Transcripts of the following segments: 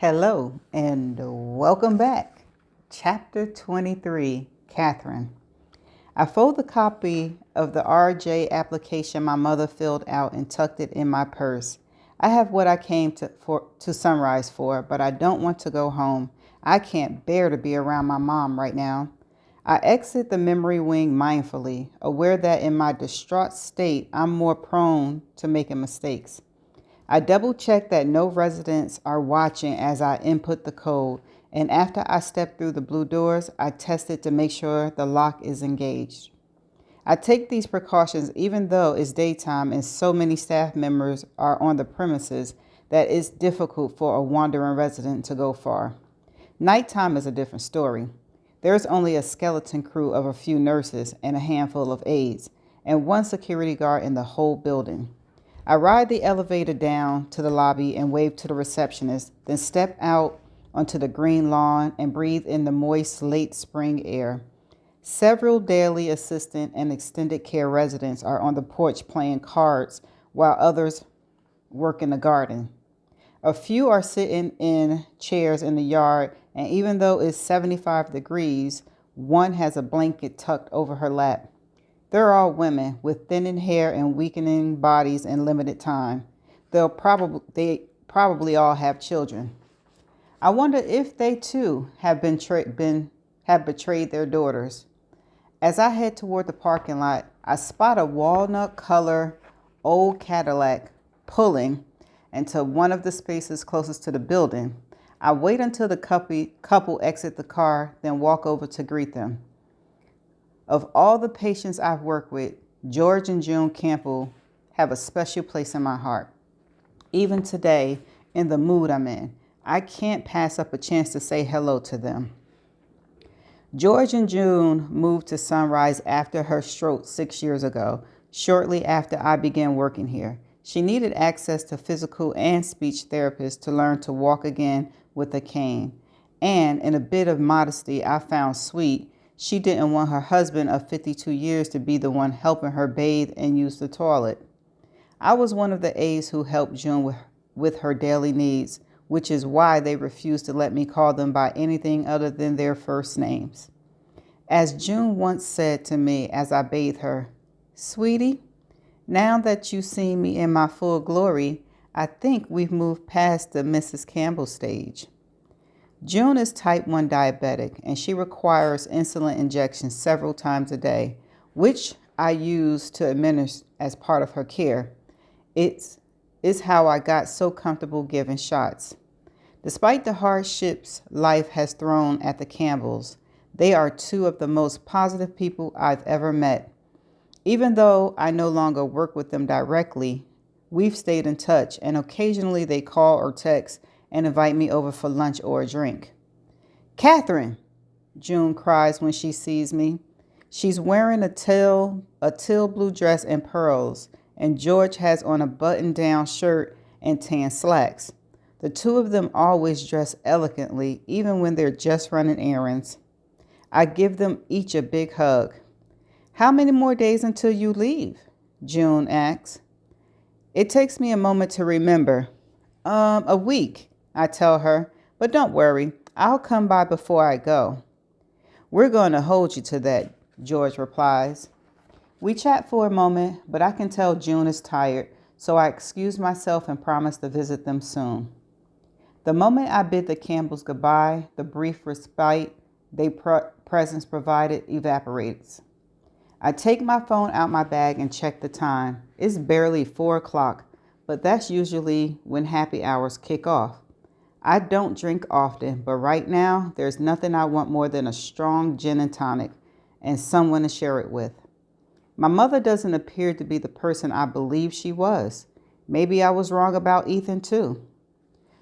Hello and welcome back. Chapter 23, Catherine. I folded the copy of the RJ application my mother filled out and tucked it in my purse. I have what I came to Sunrise for, but I don't want to go home. I can't bear to be around my mom right now. I exit the memory wing mindfully, aware that in my distraught state, I'm more prone to making mistakes. I double check that no residents are watching as I input the code, and after I step through the blue doors, I test it to make sure the lock is engaged. I take these precautions even though it's daytime and so many staff members are on the premises that it's difficult for a wandering resident to go far. Nighttime is a different story. There's only a skeleton crew of a few nurses and a handful of aides, and one security guard in the whole building. I ride the elevator down to the lobby and wave to the receptionist, then step out onto the green lawn and breathe in the moist late spring air. Several daily assistant and extended care residents are on the porch playing cards while others work in the garden. A few are sitting in chairs in the yard, and even though it's 75 degrees, one has a blanket tucked over her lap. They're all women with thinning hair and weakening bodies in limited time. They probably all have children. I wonder if they too have betrayed their daughters. As I head toward the parking lot, I spot a walnut color old Cadillac pulling into one of the spaces closest to the building. I wait until the couple exit the car, then walk over to greet them. Of all the patients I've worked with, George and June Campbell have a special place in my heart. Even today, in the mood I'm in, I can't pass up a chance to say hello to them. George and June moved to Sunrise after her stroke 6 years ago, shortly after I began working here. She needed access to physical and speech therapists to learn to walk again with a cane. And in a bit of modesty I found sweet, she didn't want her husband of 52 years to be the one helping her bathe and use the toilet. I was one of the aides who helped June with her daily needs, which is why they refused to let me call them by anything other than their first names. As June once said to me as I bathed her, "Sweetie, now that you've seen me in my full glory, I think we've moved past the Mrs. Campbell stage." June is type 1 diabetic, and she requires insulin injections several times a day, which I use to administer as part of her care. It's how I got so comfortable giving shots. Despite the hardships life has thrown at the Campbells, they are two of the most positive people I've ever met. Even though I no longer work with them directly, we've stayed in touch, and occasionally they call or text and invite me over for lunch or a drink. "Catherine," June cries when she sees me. She's wearing a teal blue dress and pearls, and George has on a button-down shirt and tan slacks. The two of them always dress elegantly, even when they're just running errands. I give them each a big hug. "How many more days until you leave?" June asks. It takes me a moment to remember. A week, I tell her, but don't worry, I'll come by before I go. "We're going to hold you to that," George replies. We chat for a moment, but I can tell June is tired, so I excuse myself and promise to visit them soon. The moment I bid the Campbells goodbye, the brief respite their presence provided evaporates. I take my phone out my bag and check the time. It's barely 4 o'clock, but that's usually when happy hours kick off. I don't drink often, but right now there's nothing I want more than a strong gin and tonic and someone to share it with. My mother doesn't appear to be the person I believed she was. Maybe I was wrong about Ethan too.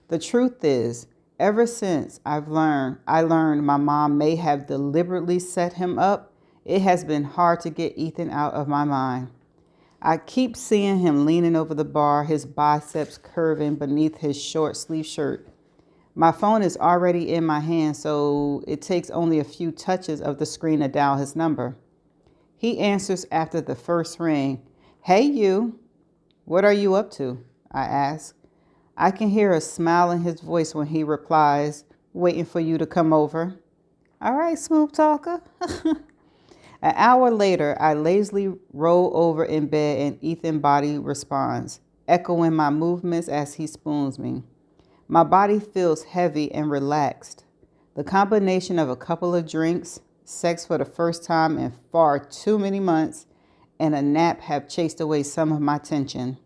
The truth is, ever since I learned my mom may have deliberately set him up, it has been hard to get Ethan out of my mind. I keep seeing him leaning over the bar, his biceps curving beneath his short sleeve shirt. My phone is already in my hand, so it takes only a few touches of the screen to dial his number. He answers after the first ring. "Hey, you. What are you up to?" I ask. I can hear a smile in his voice when he replies, waiting for you to come over. All right, smooth talker. An hour later, I lazily roll over in bed and Ethan's body responds, echoing my movements as he spoons me. My body feels heavy and relaxed. The combination of a couple of drinks, sex for the first time in far too many months, and a nap have chased away some of my tension.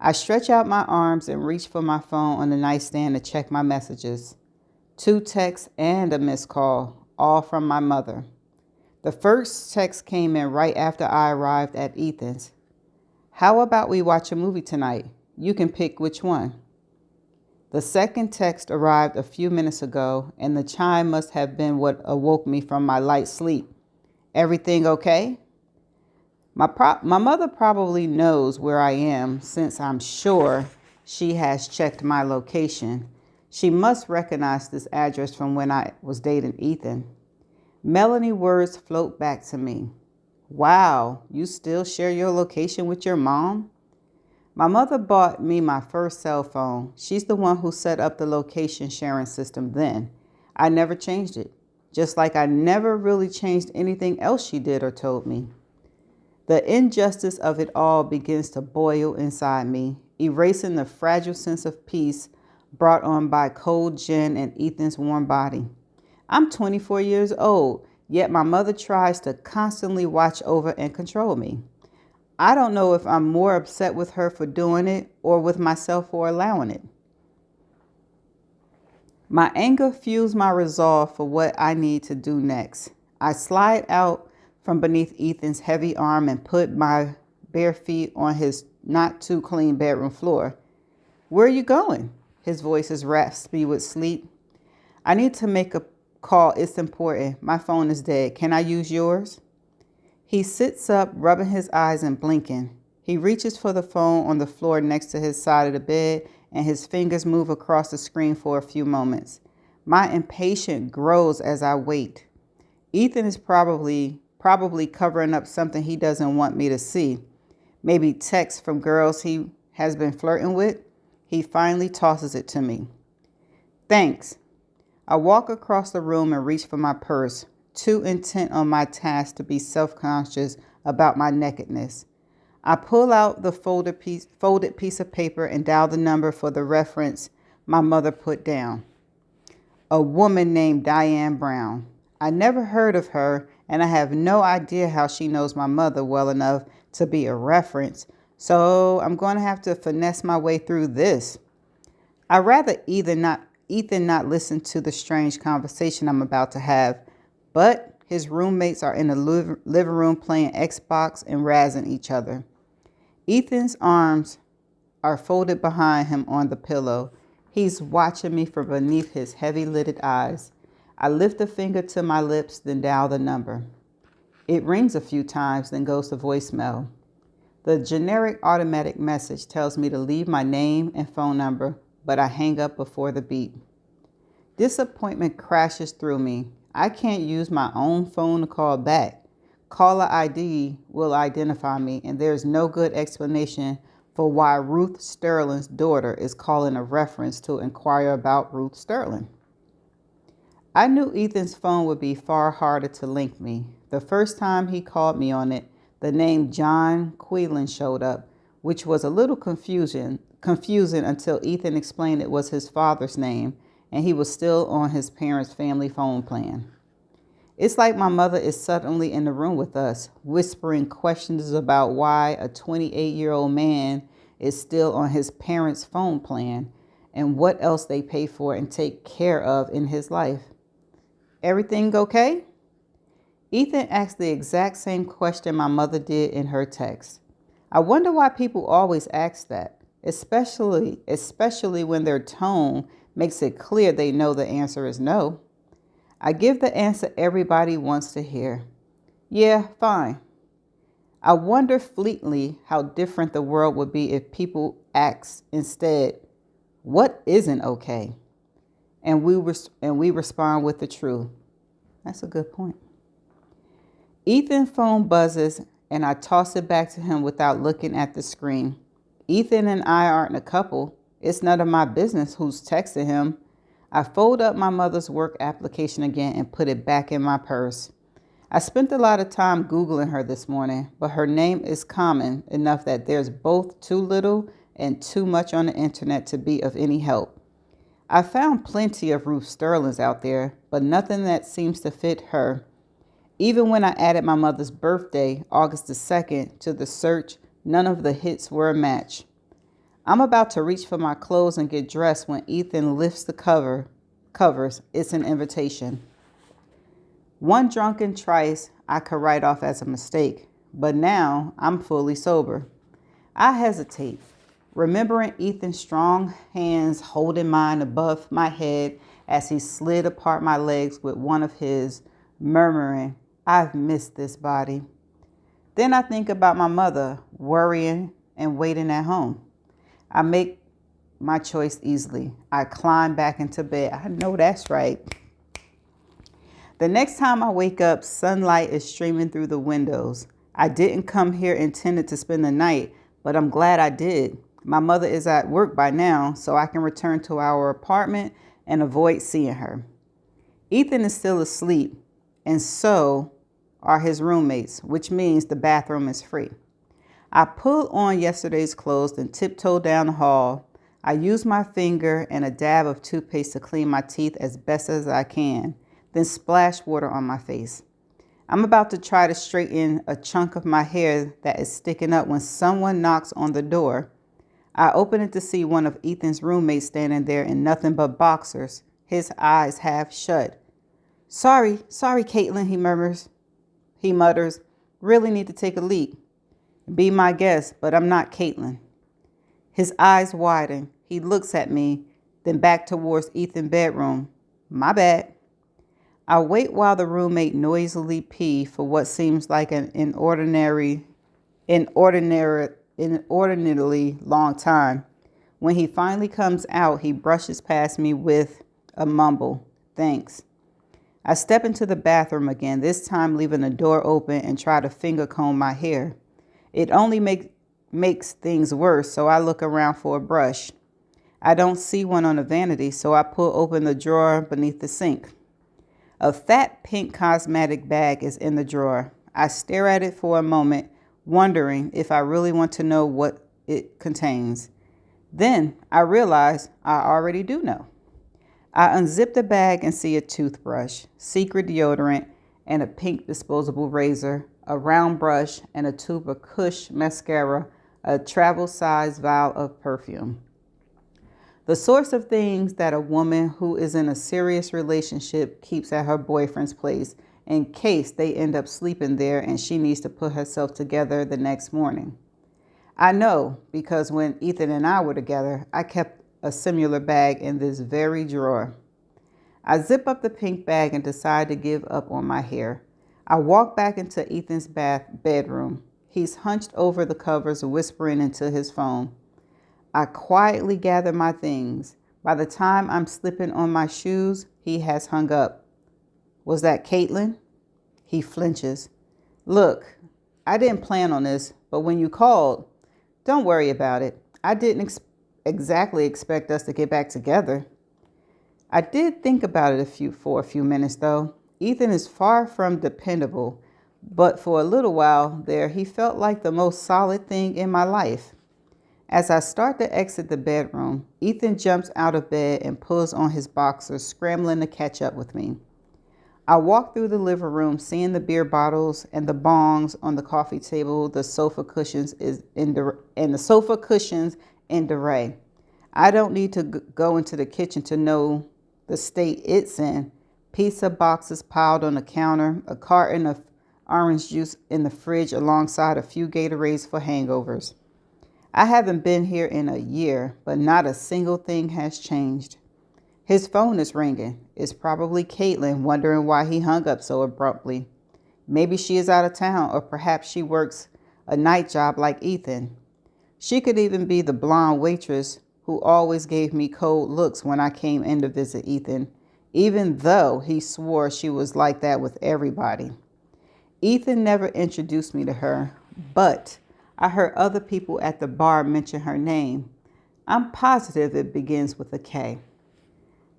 I stretch out my arms and reach for my phone on the nightstand to check my messages. 2 texts and a missed call, all from my mother. The first text came in right after I arrived at Ethan's. How about we watch a movie tonight? You can pick which one. The second text arrived a few minutes ago, and the chime must have been what awoke me from my light sleep. Everything okay? My mother probably knows where I am since I'm sure she has checked my location. She must recognize this address from when I was dating Ethan. Melanie words float back to me. Wow, you still share your location with your mom? My mother bought me my first cell phone. She's the one who set up the location sharing system then. I never changed it, just like I never really changed anything else she did or told me. The injustice of it all begins to boil inside me, erasing the fragile sense of peace brought on by cold gin and Ethan's warm body. I'm 24 years old, yet my mother tries to constantly watch over and control me. I don't know if I'm more upset with her for doing it or with myself for allowing it. My anger fuels my resolve for what I need to do next. I slide out from beneath Ethan's heavy arm and put my bare feet on his not too clean bedroom floor. Where are you going? His voice is raspy with sleep. I need to make a call. It's important. My phone is dead. Can I use yours? He sits up, rubbing his eyes and blinking. He reaches for the phone on the floor next to his side of the bed, and his fingers move across the screen for a few moments. My impatience grows as I wait. Ethan is probably covering up something he doesn't want me to see. Maybe texts from girls he has been flirting with. He finally tosses it to me. Thanks. I walk across the room and reach for my purse, too intent on my task to be self-conscious about my nakedness. I pull out the folded piece of paper and dial the number for the reference my mother put down. A woman named Diane Brown. I never heard of her, and I have no idea how she knows my mother well enough to be a reference, so I'm going to have to finesse my way through this. I'd rather Ethan not listen to the strange conversation I'm about to have, but his roommates are in the living room playing Xbox and razzing each other. Ethan's arms are folded behind him on the pillow. He's watching me from beneath his heavy-lidded eyes. I lift a finger to my lips, then dial the number. It rings a few times, then goes to voicemail. The generic automatic message tells me to leave my name and phone number, but I hang up before the beep. Disappointment crashes through me. I can't use my own phone to call back. Caller ID will identify me, and there's no good explanation for why Ruth Sterling's daughter is calling a reference to inquire about Ruth Sterling. I knew Ethan's phone would be far harder to link me. The first time he called me on it, the name John Quillen showed up, which was a little confusing until Ethan explained it was his father's name, and he was still on his parents' family phone plan. It's like my mother is suddenly in the room with us, whispering questions about why a 28-year-old man is still on his parents' phone plan and what else they pay for and take care of in his life. Everything okay? Ethan asked the exact same question my mother did in her text. I wonder why people always ask that, especially when their tone makes it clear they know the answer is no. I give the answer everybody wants to hear. Yeah, fine. I wonder fleetingly how different the world would be if people asked instead, what isn't okay? And we respond with the truth. That's a good point. Ethan's phone buzzes and I toss it back to him without looking at the screen. Ethan and I aren't a couple. It's none of my business who's texting him. I fold up my mother's work application again and put it back in my purse. I spent a lot of time Googling her this morning, but her name is common enough that there's both too little and too much on the internet to be of any help. I found plenty of Ruth Sterlings out there, but nothing that seems to fit her. Even when I added my mother's birthday, August the 2nd, to the search, none of the hits were a match. I'm about to reach for my clothes and get dressed when Ethan lifts the covers. It's an invitation. One drunken trice I could write off as a mistake, but now I'm fully sober. I hesitate, remembering Ethan's strong hands holding mine above my head as he slid apart my legs with one of his, murmuring, "I've missed this body." Then I think about my mother, worrying and waiting at home. I make my choice easily. I climb back into bed. I know that's right. The next time I wake up, sunlight is streaming through the windows. I didn't come here intended to spend the night, but I'm glad I did. My mother is at work by now, so I can return to our apartment and avoid seeing her. Ethan is still asleep, and so are his roommates, which means the bathroom is free. I pull on yesterday's clothes and tiptoe down the hall. I use my finger and a dab of toothpaste to clean my teeth as best as I can, then splash water on my face. I'm about to try to straighten a chunk of my hair that is sticking up when someone knocks on the door. I open it to see one of Ethan's roommates standing there in nothing but boxers, his eyes half shut. Sorry, Caitlin, he mutters, really need to take a leak. Be my guest, but I'm not Caitlin. His eyes widen. He looks at me, then back towards Ethan's bedroom. My bad. I wait while the roommate noisily pee for what seems like an inordinately long time. When he finally comes out, he brushes past me with a mumble, "Thanks." I step into the bathroom again, this time leaving the door open and try to finger comb my hair. It only makes things worse, so I look around for a brush. I don't see one on the vanity, so I pull open the drawer beneath the sink. A fat pink cosmetic bag is in the drawer. I stare at it for a moment, wondering if I really want to know what it contains. Then I realize I already do know. I unzip the bag and see a toothbrush, secret deodorant, and a pink disposable razor, a round brush, and a tube of Kush mascara, a travel-sized vial of perfume. The sorts of things that a woman who is in a serious relationship keeps at her boyfriend's place in case they end up sleeping there and she needs to put herself together the next morning. I know because when Ethan and I were together, I kept a similar bag in this very drawer. I zip up the pink bag and decide to give up on my hair. I walk back into Ethan's bedroom. He's hunched over the covers, whispering into his phone. I quietly gather my things. By the time I'm slipping on my shoes, he has hung up. Was that Caitlin? He flinches. Look, I didn't plan on this, but when you called, don't worry about it. I didn't exactly expect us to get back together. I did think about it for a few minutes, though. Ethan is far from dependable, but for a little while there, he felt like the most solid thing in my life. As I start to exit the bedroom, Ethan jumps out of bed and pulls on his boxers, scrambling to catch up with me. I walk through the living room, seeing the beer bottles and the bongs on the coffee table, the sofa cushions in disarray. I don't need to go into the kitchen to know the state it's in. Pizza boxes piled on the counter, a carton of orange juice in the fridge alongside a few Gatorades for hangovers. I haven't been here in a year, but not a single thing has changed. His phone is ringing. It's probably Caitlin, wondering why he hung up so abruptly. Maybe she is out of town, or perhaps she works a night job like Ethan. She could even be the blonde waitress who always gave me cold looks when I came in to visit Ethan, even though he swore she was like that with everybody. Ethan never introduced me to her, but I heard other people at the bar mention her name. I'm positive it begins with a K.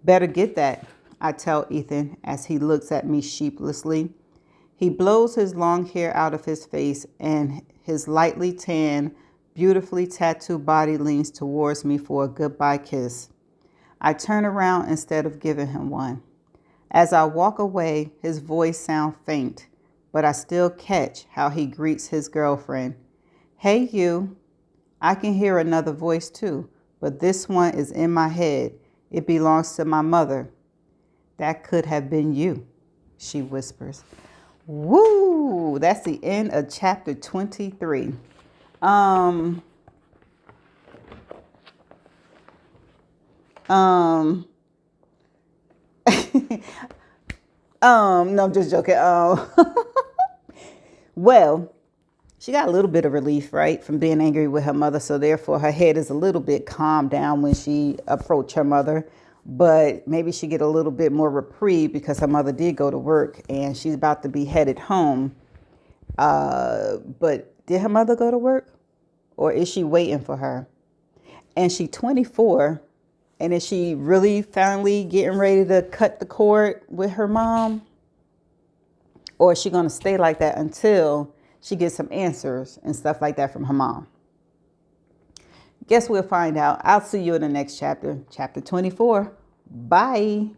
Better get that, I tell Ethan as he looks at me sheepishly. He blows his long hair out of his face and his lightly tanned, beautifully tattooed body leans towards me for a goodbye kiss. I turn around instead of giving him one. As I walk away, his voice sounds faint, but I still catch how he greets his girlfriend. Hey, you. I can hear another voice too, but this one is in my head. It belongs to my mother. That could have been you, she whispers. Woo! That's the end of chapter 23. Um, no, I'm just joking. Well, she got a little bit of relief, right, from being angry with her mother. So therefore, her head is a little bit calmed down when she approached her mother. But maybe she get a little bit more reprieve because her mother did go to work and she's about to be headed home. But did her mother go to work, or is she waiting for her? And she's 24. And is she really finally getting ready to cut the cord with her mom? Or is she going to stay like that until she gets some answers and stuff like that from her mom? Guess we'll find out. I'll see you in the next chapter, chapter 24. Bye.